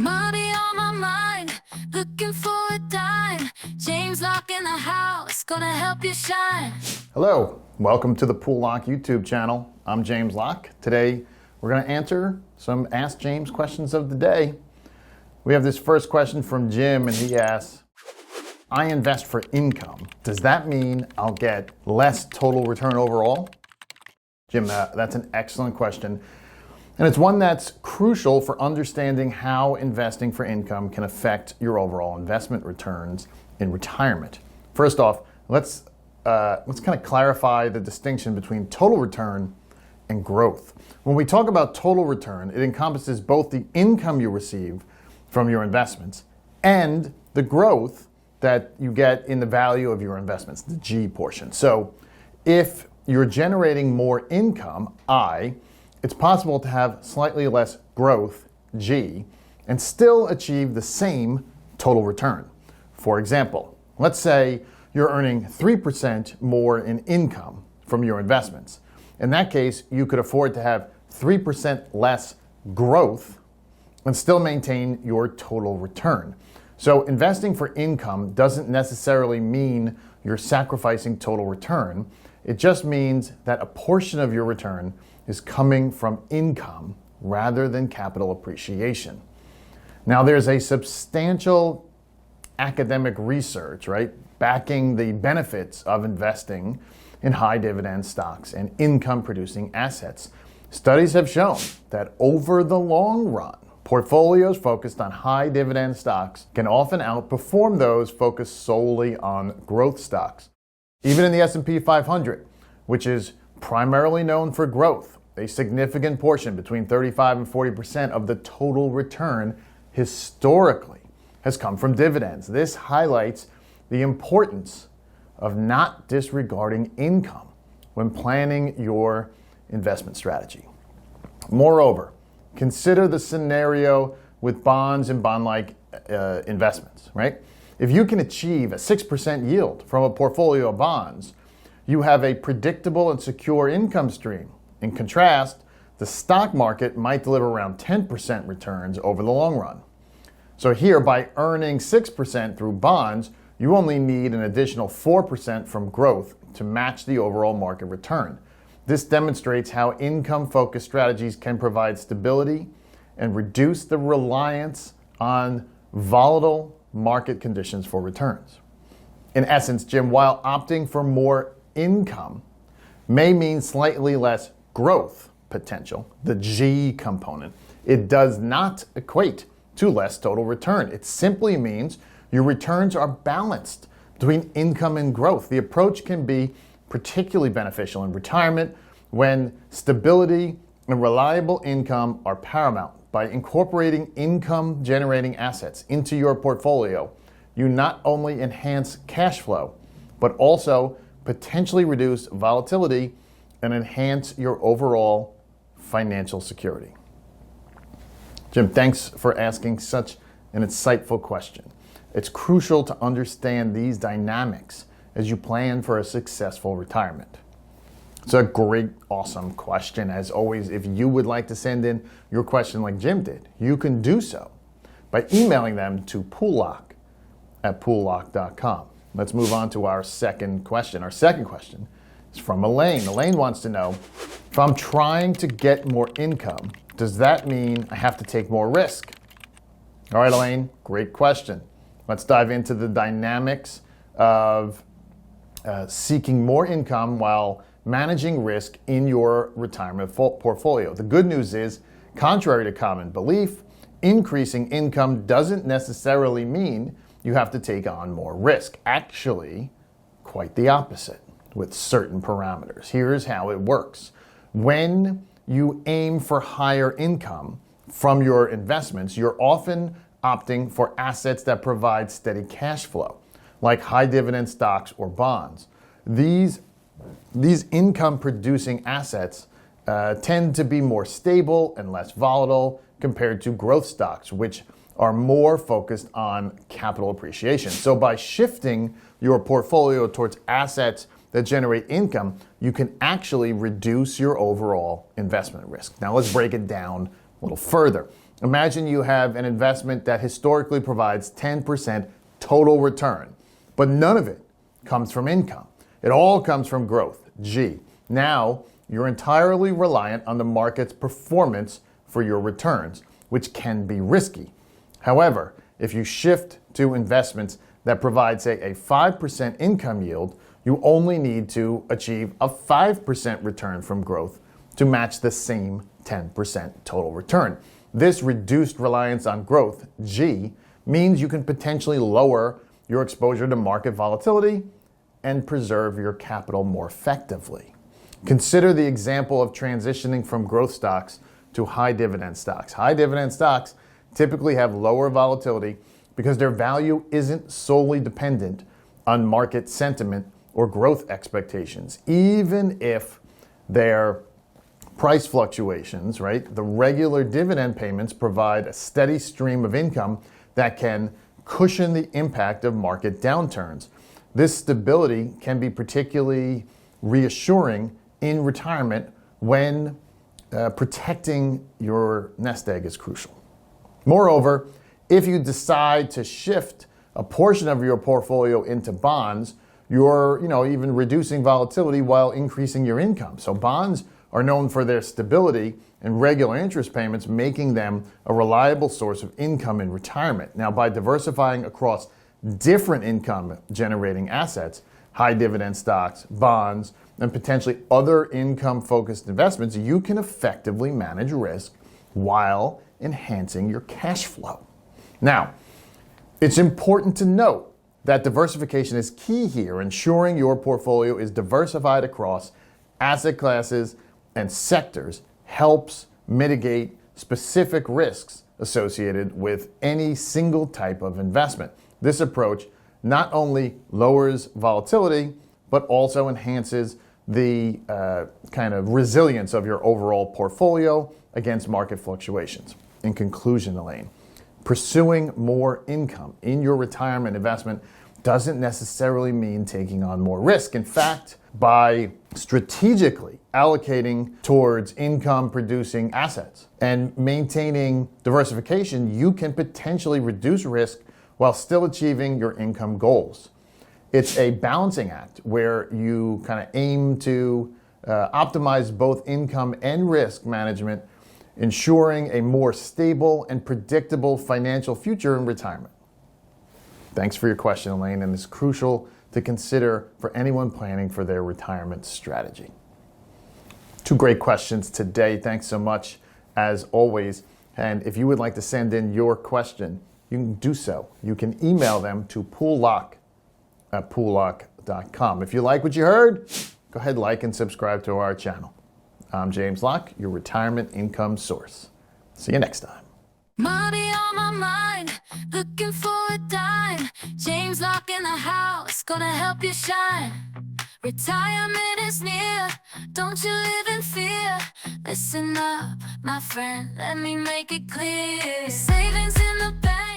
Money on my mind, looking for a dime. James Locke in the house, gonna help you shine. Hello, welcome to the Poole Locke YouTube channel. I'm James Locke. Today we're going to answer some Ask James questions of the day. We have this first question from Jim, and he asks, I invest for income. Does that mean I'll get less total return overall? Jim, that's an excellent question. And it's one that's crucial for understanding how investing for income can affect your overall investment returns in retirement. First off, let's kind of clarify the distinction between total return and growth. When we talk about total return, it encompasses both the income you receive from your investments and the growth that you get in the value of your investments, the G portion. So if you're generating more income, I, it's possible to have slightly less growth, G, and still achieve the same total return. For example, let's say you're earning 3% more in income from your investments. In that case, you could afford to have 3% less growth and still maintain your total return. So investing for income doesn't necessarily mean you're sacrificing total return. It just means that a portion of your return is coming from income rather than capital appreciation. Now, there's a substantial academic research, right, backing the benefits of investing in high dividend stocks and income producing assets. Studies have shown that over the long run, portfolios focused on high dividend stocks can often outperform those focused solely on growth stocks. Even in the S&P 500, which is primarily known for growth, a significant portion, between 35 and 40% of the total return historically has come from dividends. This highlights the importance of not disregarding income when planning your investment strategy. Moreover, consider the scenario with bonds and bond-like investments, right? If you can achieve a 6% yield from a portfolio of bonds, you have a predictable and secure income stream. In contrast, the stock market might deliver around 10% returns over the long run. So here, by earning 6% through bonds, you only need an additional 4% from growth to match the overall market return. This demonstrates how income-focused strategies can provide stability and reduce the reliance on volatile market conditions for returns. In essence, Jim, while opting for more income may mean slightly less growth potential, the G component, it does not equate to less total return. It simply means your returns are balanced between income and growth. The approach can be particularly beneficial in retirement when stability and reliable income are paramount. By incorporating income-generating assets into your portfolio, you not only enhance cash flow, but also potentially reduce volatility and enhance your overall financial security. Jim, thanks for asking such an insightful question. It's crucial to understand these dynamics as you plan for a successful retirement. It's a great, awesome question. As always, if you would like to send in your question like Jim did, you can do so by emailing them to poollock@poollock.com. Let's move on to our second question. Our second question is from Elaine. Elaine wants to know, if I'm trying to get more income, does that mean I have to take more risk? All right, Elaine, great question. Let's dive into the dynamics of seeking more income while managing risk in your retirement portfolio. The good news is, contrary to common belief, increasing income doesn't necessarily mean you have to take on more risk. Actually, quite the opposite with certain parameters. Here's how it works. When you aim for higher income from your investments, you're often opting for assets that provide steady cash flow, like high dividend stocks or bonds. These income-producing assets tend to be more stable and less volatile compared to growth stocks, which are more focused on capital appreciation. So by shifting your portfolio towards assets that generate income, you can actually reduce your overall investment risk. Now let's break it down a little further. Imagine you have an investment that historically provides 10% total return, but none of it comes from income. It all comes from growth, G. Now, you're entirely reliant on the market's performance for your returns, which can be risky. However, if you shift to investments that provide, say, a 5% income yield, you only need to achieve a 5% return from growth to match the same 10% total return. This reduced reliance on growth, G, means you can potentially lower your exposure to market volatility and preserve your capital more effectively. Consider the example of transitioning from growth stocks to high dividend stocks. High dividend stocks typically have lower volatility because their value isn't solely dependent on market sentiment or growth expectations. Even if their price fluctuations, right, the regular dividend payments provide a steady stream of income that can cushion the impact of market downturns. This stability can be particularly reassuring in retirement when protecting your nest egg is crucial. Moreover, if you decide to shift a portion of your portfolio into bonds, you're even reducing volatility while increasing your income. So bonds are known for their stability and regular interest payments, making them a reliable source of income in retirement. Now, by diversifying across different income generating assets, high dividend stocks, bonds, and potentially other income focused investments, you can effectively manage risk while enhancing your cash flow. Now, it's important to note that diversification is key here, ensuring your portfolio is diversified across asset classes and sectors helps mitigate specific risks associated with any single type of investment. This approach not only lowers volatility, but also enhances the kind of resilience of your overall portfolio against market fluctuations. In conclusion, Elaine, pursuing more income in your retirement investment doesn't necessarily mean taking on more risk. In fact, by strategically allocating towards income producing assets and maintaining diversification, you can potentially reduce risk while still achieving your income goals. It's a balancing act where you kind of aim to optimize both income and risk management, ensuring a more stable and predictable financial future in retirement. Thanks for your question, Elaine, and it's crucial to consider for anyone planning for their retirement strategy. Two great questions today. Thanks so much, as always. And if you would like to send in your question, you can do so. You can email them to poolelock@poolelock.com. If you like what you heard, go ahead, like and subscribe to our channel. I'm James Locke, your retirement income source. See you next time. Money on my mind, looking for a dime. James Locke in the house, gonna help you shine. Retirement is near, don't you live in fear. Listen up, my friend, let me make it clear. Savings in the bank.